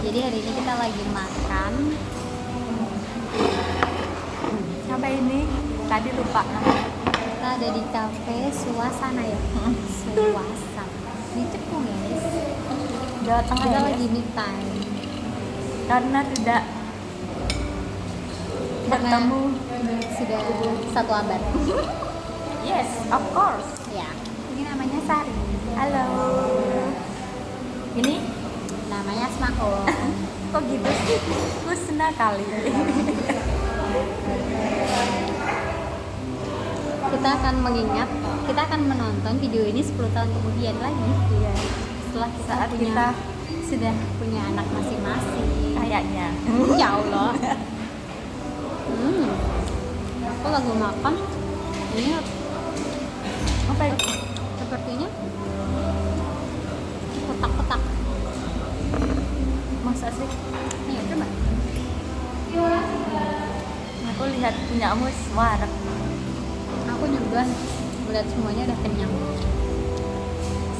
Jadi hari ini kita lagi makan. Apa ini? Tadi lupa namanya. Kita ada di kafe Suasana ya. Suasana. Di Cekung ya guys. Jawa Tengah Kita ya, lagi guys? me time. Karena tidak Karena bertemu. sudah satu abad. Yes, of course. Ya. Ini namanya Sari. Halo. Ini Namanya Smako. kok gitu sih? Kusna kali. Kita akan mengingat, kita akan menonton video ini 10 tahun kemudian lagi. Iya. Setelah kita Saat punya, kita sudah punya anak masing-masing. kayaknya. Ya Allah. Aku lagi makan. Ini Apa itu? sepertinya kotak-kotak. Masa sih? Nih, coba. Aku lihat punyamu semarak. Aku juga melihat semuanya udah kenyang.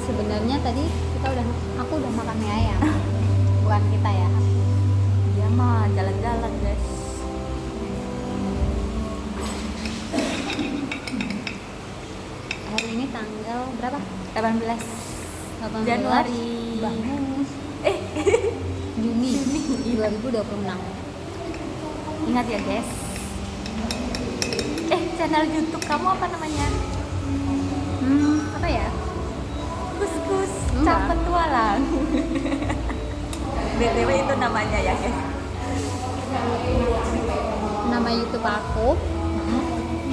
Sebenarnya tadi aku udah makan mie ayam. Bukan kita ya. Dia mah jalan-jalan, guys. Hari ini tanggal berapa? 18 18 Januari. Bagus. Juni 2026. Ingat ya, guys. Channel YouTube kamu apa namanya? Apa ya? Kus-kus Enggak. Cap Petualang. BTW itu namanya ya, guys. Nama YouTube aku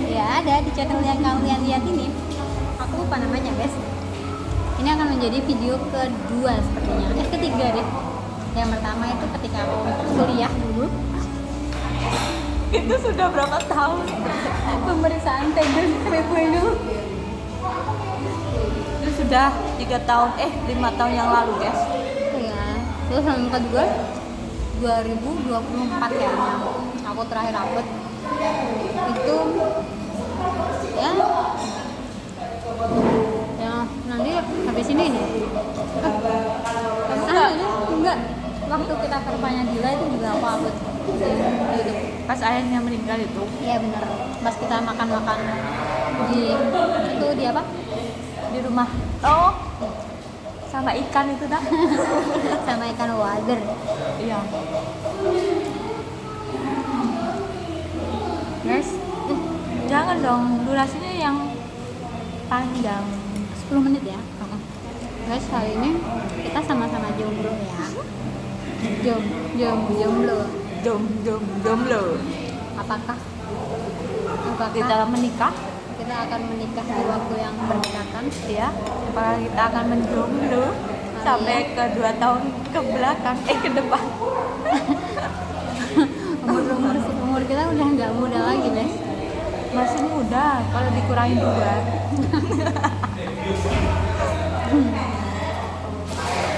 ya ada di channel yang kalian lihat ini. Aku lupa namanya guys. Ini akan menjadi video kedua sepertinya, ketiga deh. Yang pertama itu ketika aku kuliah dulu, Itu sudah berapa tahun? pemeriksaan tender itu. Itu sudah 5 tahun yang lalu, guys. Ya, terus yang kedua 2024 kayaknya aku terakhir upload itu ya nanti habis ini nih enggak waktu kita ke rumahnya Dila itu juga aku upload di YouTube. Pas ayahnya meninggal itu. Iya bener, pas kita makan-makan di apa Di rumah. Oh, sama ikan itu dah. sama ikan wader. Iya. Guys, Jangan dong, durasinya yang panjang. 10 menit ya. Guys, hari ini kita sama-sama jomblo ya. Jomblo. Jomblo. Apakah Kita menikah, kita akan menikah di waktu yang berdekatan? ya. Apakah kita akan menjomblo sampai ke 2 tahun ke belakang, ke depan. Umur kita udah nggak muda lagi, guys. Masih muda kalau dikurangin 2.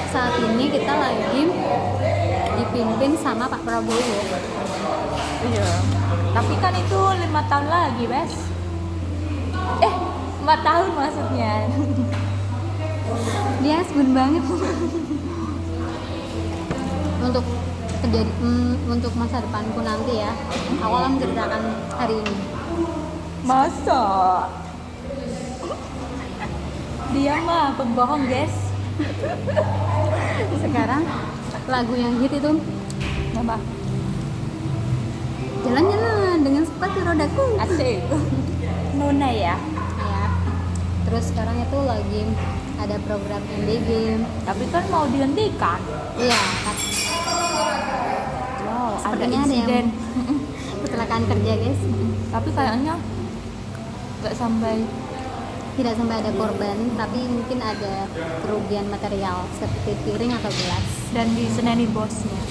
Saat ini kita lagi dipimpin sama Pak Prabowo. Iya. Tapi kan itu 5 tahun lagi, Bes. 4 tahun maksudnya. Dia asbun banget. Untuk masa depanku nanti ya, aku akan menceritakan hari ini. Masa? Dia mah pembohong, guys. Sekarang lagu yang hit itu Apa? jalan-jalan dengan sepatu rodaku. Asik. Nuna ya. Ya. Terus sekarang itu lagi ada program MBG. Tapi kan mau dihentikan. Iya, kan. Wow, ada Sepertinya ada insiden. yang kecelakaan kerja, guys. Tapi kayaknya nggak sampai. Tidak sampai ada korban, tapi mungkin ada kerugian material seperti piring atau gelas. Dan diseneni bosnya.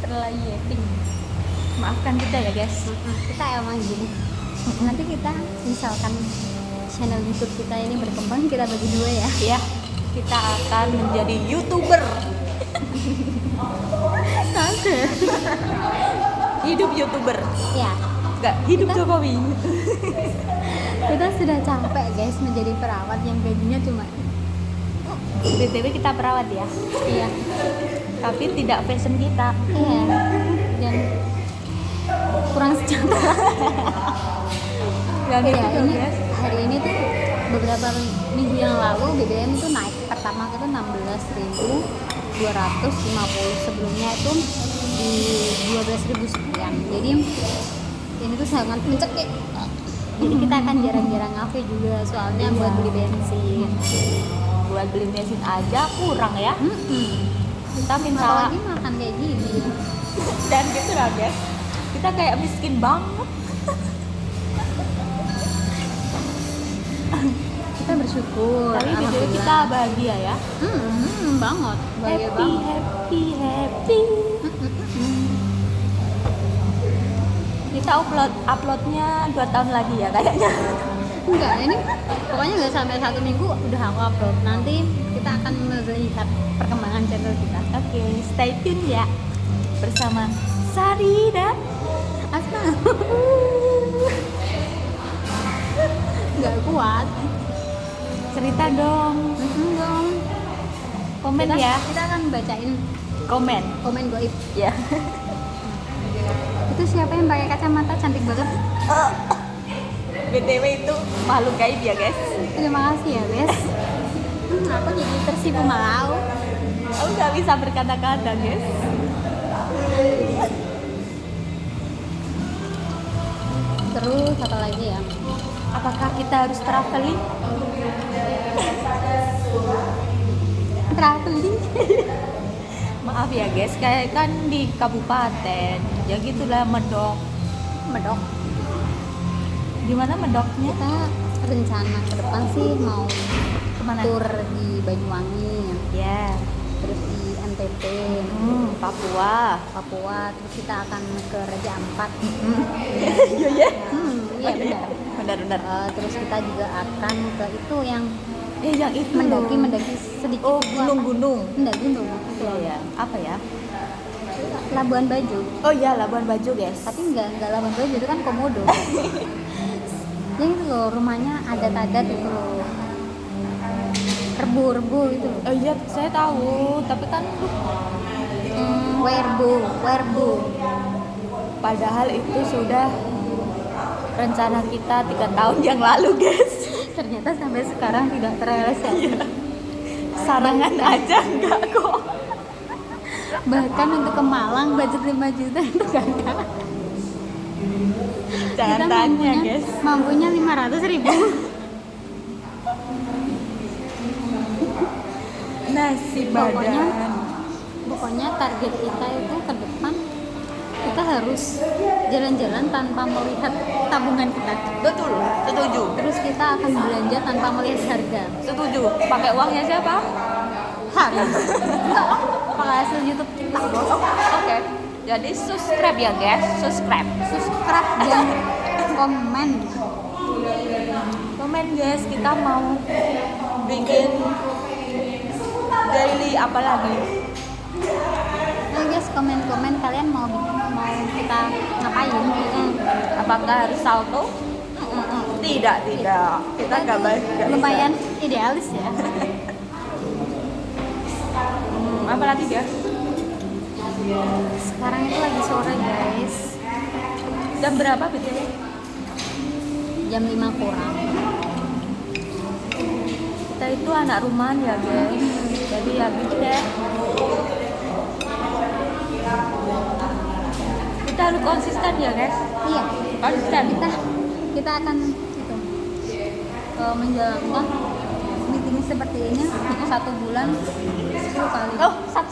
Terlayeting. Maafkan kita ya, guys. Kita emang gini. Nanti kita misalkan channel YouTube kita ini berkembang, kita bagi dua ya. Ya, kita akan menjadi YouTuber. Tante. Hidup YouTuber. Ya, Enggak, hidup Kita- Jokowi. kita sudah capek guys menjadi perawat yang gajinya cuma BTW kita perawat ya, Iya. tapi tidak fashion kita. Iya. Dan kurang sejahtera. Dan Iya, itu ini guys. hari ini tuh beberapa minggu yang lalu BBM tuh naik. Pertama itu 16.250, sebelumnya itu di 12.000 sekian. Jadi ini tuh sangat mencekik. Jadi kita akan jarang-jarang ngafe juga, soalnya Iya. buat beli bensin. Buat beli bensin aja kurang ya. Kita minta Apalagi makan kayak gini. dan gitu lah guys. Kita kayak miskin banget. Kita bersyukur. Tapi video alhamdulillah. kita bahagia ya. Banget, bahagia Happy, banget. happy, happy. Kita uploadnya 2 tahun lagi ya kayaknya. Enggak, ini pokoknya nggak sampai 1 minggu udah aku upload. Nanti kita akan melihat perkembangan channel kita. Oke, stay tune ya bersama Sari dan Asma. Nggak kuat. cerita dong. Dong. Komen Kita, ya. kita akan bacain Komen. komen goib. Ya. Itu siapa yang pakai kacamata cantik banget? BTW itu makhluk gaib ya guys. Terima kasih ya, guys. Aku jadi tersipu malau. Aku nggak bisa berkata-kata guys. Terus apa lagi ya? Apakah kita harus traveling? Traveling. Maaf ya guys, kayak kan di kabupaten. Ya gitulah Medok. Medok. Gimana Medoknya? Kita rencana ke depan sih mau Kemana? tur di Banyuwangi, Ya. terus di NTT, Papua. Papua, terus kita akan ke Raja Ampat. Iya ya. Iya benar. Benar-benar. Terus kita juga akan ke itu yang Yang itu mendaki sedikit. Oh, itu apa? gunung-gunung. Gunung. Iya ya. Apa ya? Labuan Bajo. Oh iya, Labuan Bajo guys. Tapi enggak Labuan Bajo, itu kan komodo. Yang itu loh, rumahnya adat-adat itu loh. Rebu itu loh. Oh iya, saya tahu. Tapi kan Werbo. padahal itu sudah rencana kita 3 tahun yang lalu guys. Ternyata sampai sekarang tidak terrealisasi. Sarangan aja enggak kok. Bahkan untuk ke Malang budget 5 juta itu gagal. Jangan Kita tanya guys. Mampunya 500.000. Nasi Pokoknya- badan. Pokoknya target kita itu ke depan kita harus jalan-jalan tanpa melihat tabungan kita. Betul, setuju. Terus kita akan belanja tanpa melihat harga. Setuju. Pakai uangnya siapa? Harga. Enggak, pakai hasil YouTube kita. Oke. Jadi subscribe ya guys, subscribe. Subscribe dan komen. Komen guys, kita mau bikin daily apa lagi? Nah guys, komen-komen kalian mau kita ngapain? Apakah harus salto? Tidak. Kita nggak bahas. Lumayan idealis ya. Apa lagi guys? Sekarang itu lagi sore guys, Jam berapa BTW? jam 5 kurang. Kita itu anak rumahan ya guys. Jadi ya gitu deh. Kita harus konsisten ya guys. Iya, Konsisten. kita akan itu menjalankan meeting seperti ini 1 bulan 10 kali. Oh, sat.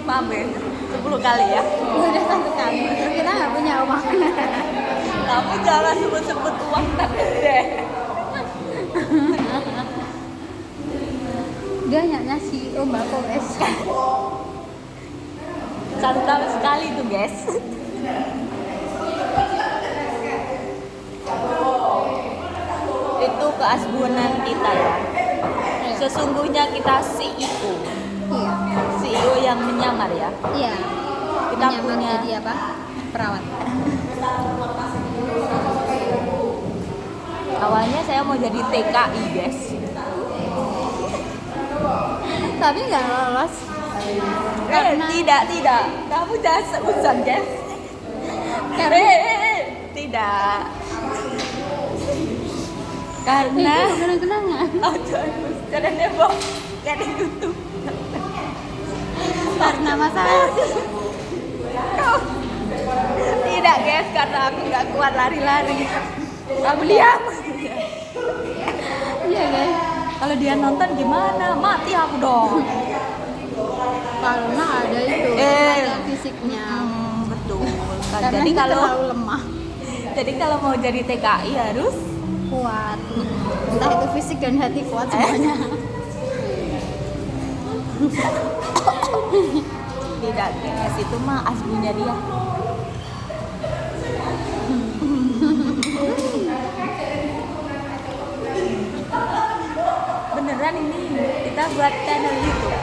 Maaf ya, 10 kali ya. Udah 1 kali. Kita nggak punya uang. Kamu jangan sebut-sebut uang tapi deh. Dia hanya CEO Mbako guys. Santai sekali tuh guys. Itu keasbunan kita ya. Sesungguhnya kita CEO. Iya. CEO yang menyamar ya. Iya. Kita Menyamar punya- jadi apa? Perawat. Awalnya saya mau jadi TKI guys. Tapi nggak lolos karena Tidak. Kamu jangan seuzon, guys. karena Tidak. Karena itu kenang-kenangan oh, jangan nembok kayak di YouTube. karena masalah Tidak, guys, karena aku nggak kuat lari-lari. Kamu diam. iya guys, Kalau dia nonton gimana? Mati aku dong. karena ada itu ada fisiknya Betul. karena Jadi kita kalau terlalu lemah mau jadi TKI harus kuat, entah itu fisik dan hati kuat semuanya. tidak, guys, itu mah aslinya dia. Beneran ini kita buat channel YouTube.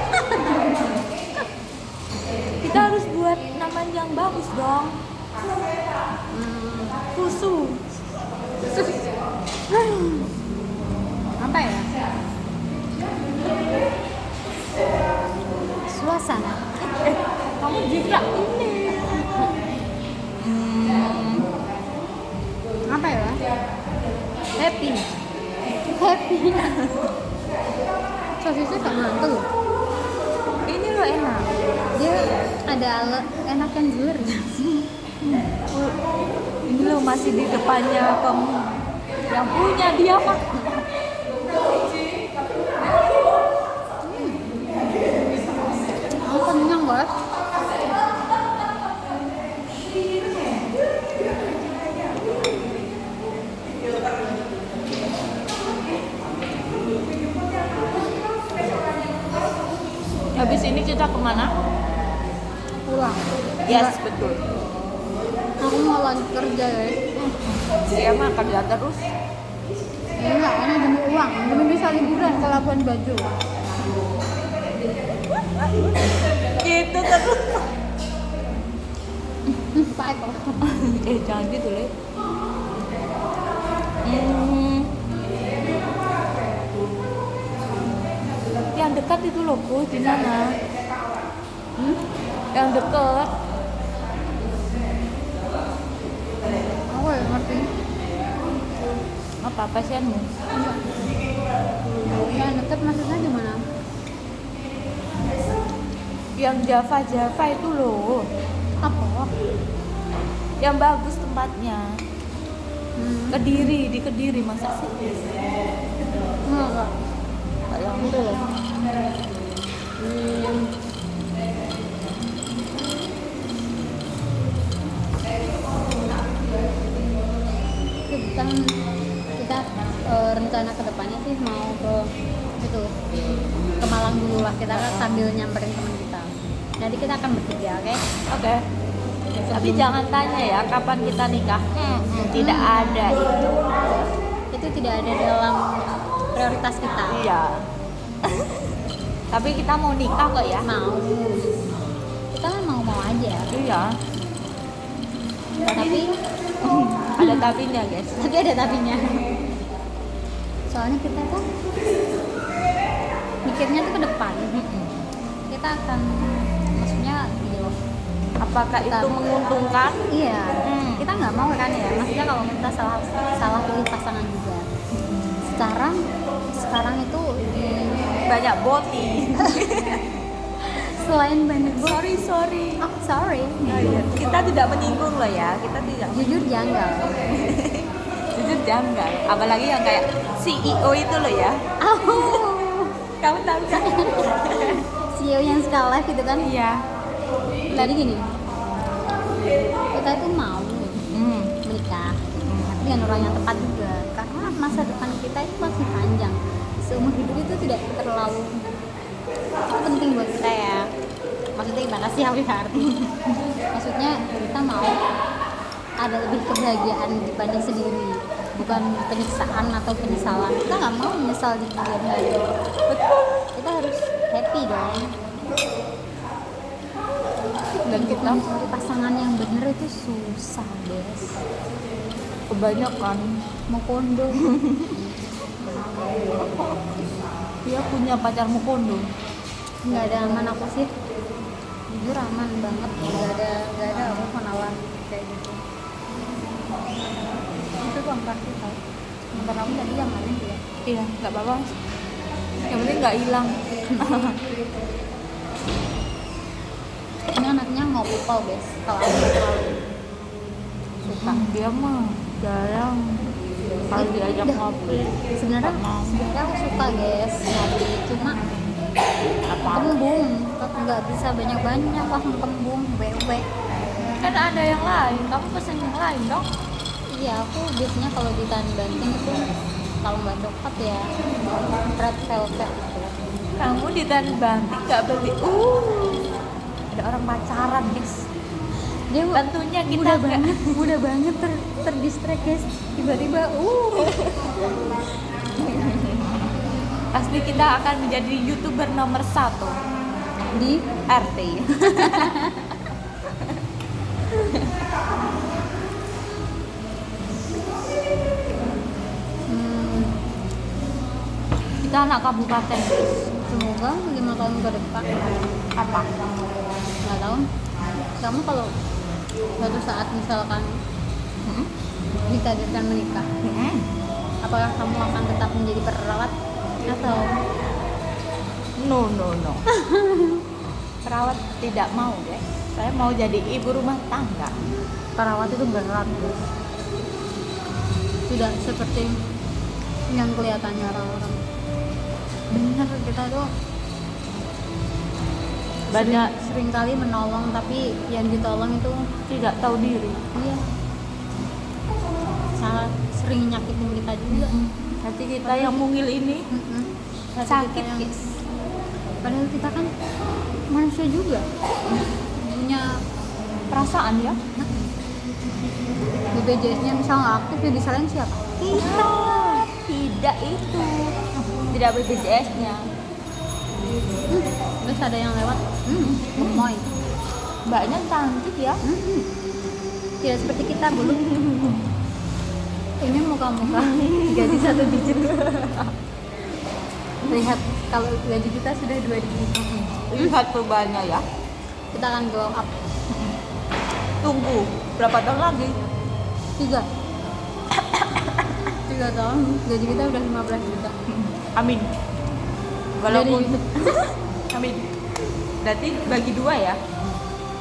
Kita harus buat nama yang bagus dong. Kusu. Apa ya, suasana Kamu juga ini. apa ya, Happy. sosisnya gak mantul, Ini loh enak. dia ada enak yang jujur. Ini loh masih di depannya kamu. Yang punya dia mah. Aku kenyang guys. Habis ini kita kemana? Pulang. Yes, betul. Aku mau lanjut kerja guys. Dia mah kerja terus. Enggak, ini demi uang, demi bisa liburan ke Labuan Bajo. Gitu terus. Pak Eko. Jangan gitu, Le. Yang dekat itu loh, Bu, di mana? Yang dekat. Aku ya ngerti. Apa pasienmu? Yang deket maksudnya di mana? Yang Java itu loh. Apa? Yang bagus tempatnya. Kediri, di Kediri masa sih? Enggak. Yang itu loh. Kita rencana kedepannya sih mau ke itu, ke Malang dulu lah, kita kan sambil nyamperin teman kita. Jadi kita akan bertiga, oke? Oke. Tapi jangan tanya ya kapan kita nikah. Tidak ada itu. Itu tidak ada dalam prioritas kita. Iya. Tapi kita mau nikah kok ya. Mau. Kita kan mau aja. Iya. Tapi Ada tapinya, guys. tapi ada tapinya. Soalnya kita kan mikirnya tuh ke depan. Kita akan, maksudnya gini loh. Apakah Kita- itu menguntungkan? Iya, kita nggak mau kan ya. Maksudnya kalau kita salah pilih pasangan juga. Sekarang itu Banyak boti. selain banyak Sorry. oh sorry, Kita tidak menyinggung loh ya. Kita tidak jujur janggal. jujur janggal. Apalagi yang kayak CEO itu loh ya. Kamu tahu kan? CEO yang skala live gitu kan. Iya. Tadi gini, kita itu mau menikah, tapi dengan orang yang tepat juga, karena masa depan kita itu masih panjang. Seumur hidup itu tidak terlalu penting buat kita ya. Maksudnya gimana sih Hawi Harti? Maksudnya kita mau ada lebih kebahagiaan dibanding sendiri, bukan penyiksaan atau penyesalan. Kita nggak mau menyesal di kemudian hari. Betul. Kita harus happy dong. Dan kita Mencari pasangan yang bener itu susah, guys. kebanyakan Mau kondom. Dia punya pacarmu kondo. Nggak ada aman aku sih, jujur aman banget. Nggak ada aku kenalan kayak gitu. Itu tuh pasti tau. Ntar kamu tadi yang mana dia? Iya, nggak apa-apa. Yang penting nggak hilang. Ini anaknya ngopi pau guys. Kalau aku nggak terlalu suka. Dia mah jarang kalau diajak Udah. ngopi. Sebenarnya aku suka guys ngopi, cuma kembung, nggak bisa banyak langsung kembung, wewe. Kan ada yang lain, kamu pesen yang lain dong. Iya, aku biasanya kalau di Tan Banting itu kalau nggak coklat ya red velvet gitu. Kamu di Tan Banting nggak beli? Ada orang pacaran guys. Dia Tentunya kita mudah banget terdistract guys. Tiba-tiba pasti kita akan menjadi YouTuber nomor 1 di RT. Kita anak kabupaten guys. semoga 5 tahun ke depan Apa? 5 tahun kamu kalau suatu saat misalkan ditakdirkan menikah, apakah kamu akan tetap menjadi perawat atau No. Perawat tidak mau guys. Saya mau jadi ibu rumah tangga. perawat itu berat guys. Sudah seperti yang kelihatannya orang-orang. Bener, kita tuh Banyak sering kali menolong tapi yang ditolong itu tidak tahu diri. iya sangat sering nyakitin kita juga. Hati kita yang mungil ini Hati sakit kita yang- guys. padahal kita kan manusia juga, punya Perasaan ya. BPJS-nya misal nggak aktif ya disalahin siapa? Kita tidak itu. Tidak BPJS-nya. Terus ada yang lewat gemoy. Mbaknya cantik ya. Tidak seperti kita belum. Ini muka-muka gaji 1 digit. Lihat kalau gaji kita sudah 2 digit. Lihat perubahannya ya. Kita akan glow up. Tunggu berapa tahun lagi? 3 tahun gaji kita udah 15 juta. Amin. Dari Walaupun YouTube. amin. Berarti bagi 2 ya.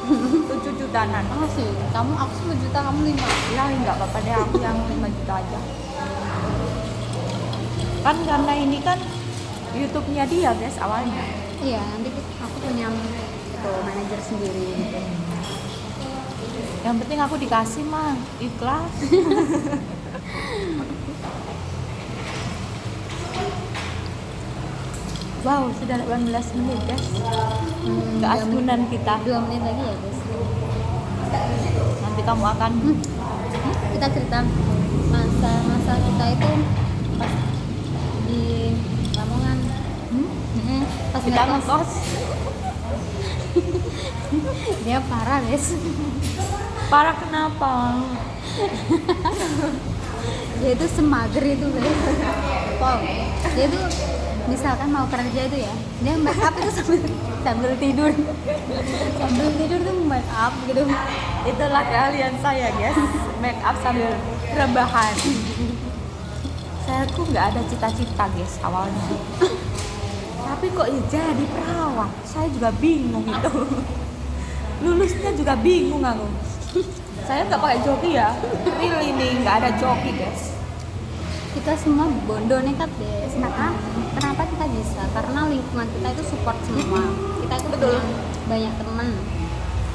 7 jutaan. Oh sih, aku 10 juta, kamu 5. Ya nggak apa-apa deh, aku yang 5 juta aja. Kan karena ini kan YouTube-nya dia guys awalnya. Iya, nanti aku punya itu manajer sendiri. Yang penting aku dikasih mah ikhlas. Wow, sudah 18 menit guys. Keasunan kita. 2 menit lagi ya guys. Nanti kamu akan Kita cerita masa kita itu pas di Lamongan. Pas kita ngekos. ngekos. Dia parah guys. Parah kenapa? Dia itu semager itu guys. Wow. Dia tuh misalkan mau kerja itu ya, dia make up itu sambil tidur. Sambil tidur tuh make up gitu. Itulah keahlian saya guys. Make up sambil rebahan. Saya tuh nggak ada cita-cita guys awalnya. Tapi kok jadi perawat? Saya juga bingung itu. Lulusnya juga bingung aku. Saya nggak pakai joki ya. Real ini nggak ada joki guys. Kita semua bondo nekat deh. Kenapa kita bisa? Karena lingkungan kita itu support semua. Kita itu Betul. punya banyak teman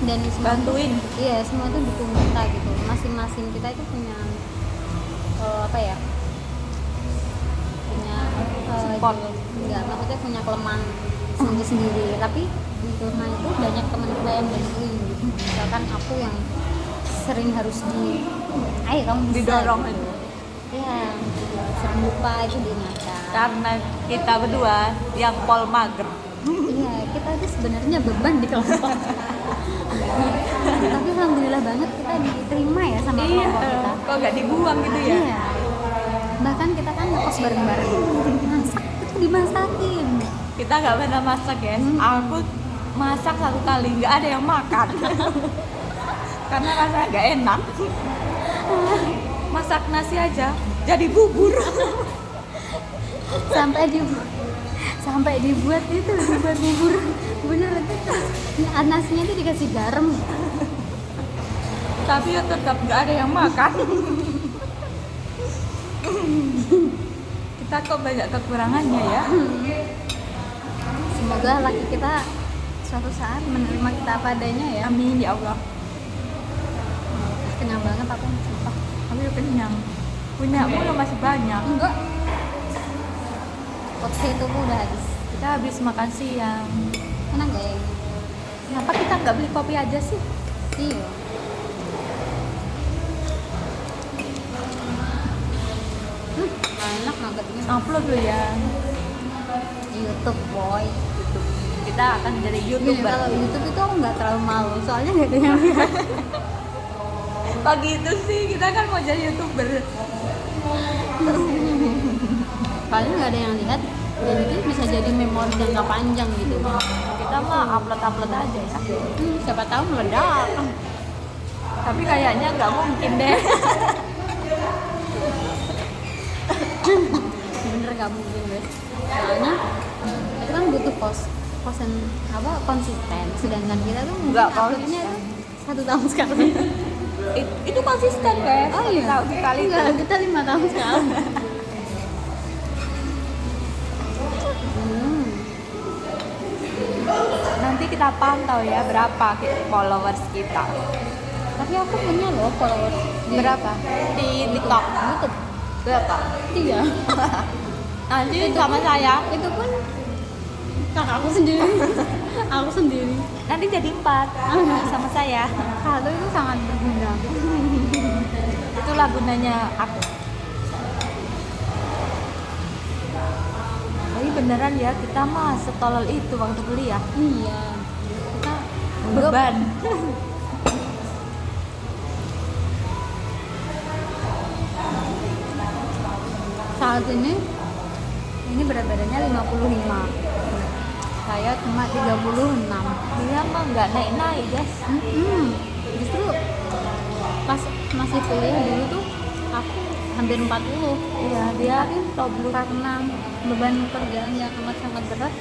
dan semua Bantuin. Iya, semua itu dukung kita gitu. Masing-masing kita itu punya apa ya? Punya Support. enggak, maksudnya punya kelemahan sendiri-sendiri. Tapi di kelemahan itu banyak teman kita yang bantuin gitu. Misalkan aku yang sering harus ayo kamu bisa Didorong gitu. itu. Iya, sering lupa itu diingatkan. Karena kita berdua yang pol mager. Iya, kita itu sebenarnya beban di kelompok. Tapi alhamdulillah banget kita diterima ya sama kelompok kita. Kok nggak dibuang gitu ya? Iya. Bahkan kita kan ngekos bareng-bareng. Masak itu di dimasakin. Kita nggak pernah masak guys. Aku masak 1 kali nggak ada yang makan karena rasanya nggak enak. Masak nasi aja jadi bubur. sampai dibuat bubur bener itu. Nasinya itu dikasih garam. Tapi ya tetap nggak ada yang makan. Kita kok banyak kekurangannya ya. Semoga laki kita suatu saat menerima kita apa adanya ya. Amin ya Allah. Kenyang banget aku, sumpah. Aku udah kenyang. Punyamu lo masih banyak. Enggak. Potato ku udah habis. Kita habis makan siang. Enak gak ya? Kenapa kita nggak beli kopi aja sih? Iya. Enak nuggetnya. Upload dulu ya. YouTube boy. YouTube. Kita akan jadi Iya, YouTuber. kalau YouTube itu aku nggak terlalu malu, soalnya nggak ada yang lihat. Pagi itu sih kita kan mau jadi YouTuber. Paling nggak ada yang lihat, dan itu bisa jadi memori jangka panjang gitu. Kita mah upload aja ya. Siapa tahu meledak. Tapi kayaknya nggak mungkin deh. Bener nggak mungkin guys. Soalnya itu kan butuh konsisten. Sedangkan kita tuh mungkin Nggak uploadnya tuh 1 tahun sekali. Itu konsisten guys. Oh iya. Tahu sekali itu. Enggak, kita 5 tahun sekali. Nanti kita pantau ya berapa followers kita. Tapi aku punya loh followers. Berapa? Di TikTok. YouTube. Berapa? 3. Nanti sama saya. Itu pun kakakku sendiri. Aku sendiri. Nanti jadi 4 sama saya. Satu itu sangat berguna. Itulah gunanya aku. Tapi beneran ya kita mah setolol itu waktu kuliah. Iya. Kita Beban. saat ini berat badannya 55. Saya cuma 36. Dia mah nggak naik-naik guys. Justru pas masih kuliah dulu tuh aku hampir 40. Iya dia Tapi karena beban kerjaan yang amat sangat berat,